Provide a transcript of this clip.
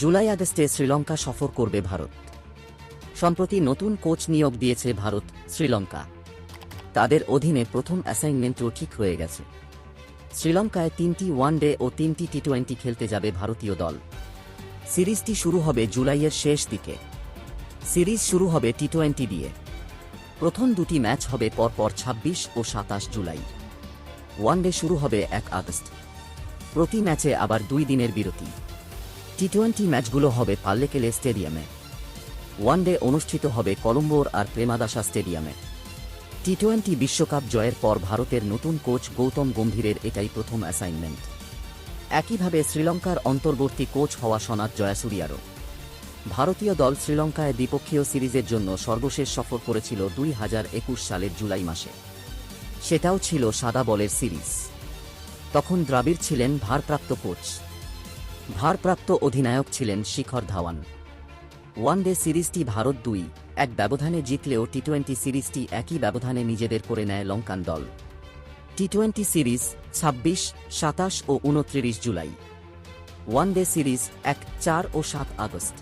জুলাই আগস্টে শ্রীলঙ্কা সফর করবে ভারত। সম্প্রতি নতুন কোচ নিয়োগ দিয়েছে ভারত শ্রীলঙ্কা। তাদের অধীনে প্রথম অ্যাসাইনমেন্টও ঠিক হয়ে গেছে। শ্রীলঙ্কায় 3টি ওয়ানডে ও 3টি টি-20 খেলতে যাবে ভারতীয় দল। সিরিজটি শুরু হবে জুলাইয়ের শেষ দিকে। সিরিজ শুরু হবে টি-20 দিয়ে। প্রথম দুটি ম্যাচ হবে পরপর 26 ও 27 জুলাই। ওয়ানডে শুরু হবে 1 আগস্ট। প্রতি ম্যাচে আবার 2 দিনের বিরতি। টি-20 ম্যাচগুলো হবে পাল্লেকেলে স্টেডিয়ামে। ওয়ানডে অনুষ্ঠিত হবে কলম্বোর আর প্রেমাদাসা স্টেডিয়ামে। টি-20 বিশ্বকাপ জয়ের পর ভারতের নতুন কোচ গৌতম গম্ভীরের এটাই প্রথম অ্যাসাইনমেন্ট। একইভাবে শ্রীলঙ্কার অন্তর্বর্তী কোচ হওয়া সনাত জয়াসুরিয়ারও। ভারতীয় দল শ্রীলঙ্কায় দ্বিপক্ষীয় সিরিজের জন্য সর্বশেষ সফর করেছিল 2021 সালের জুলাই মাসে। সেটাও ছিল সাদা বলের সিরিজ। তখন দ্রাবিড় ছিলেন ভারপ্রাপ্ত কোচ। ভারপ্রাপ্ত অধিনায়ক ছিলেন শিখর ধাওয়ান। ওয়ানডে সিরিজটি ভারত 2-1 ব্যবধানে জিতলেও টি-20 সিরিজটি একই ব্যবধানে নিজেদের করে নেয় লঙ্কান দল। টি-20 সিরিজ 26, 27 ও 29 জুলাই। ওয়ানডে সিরিজ 1, 4 ও 7 আগস্ট।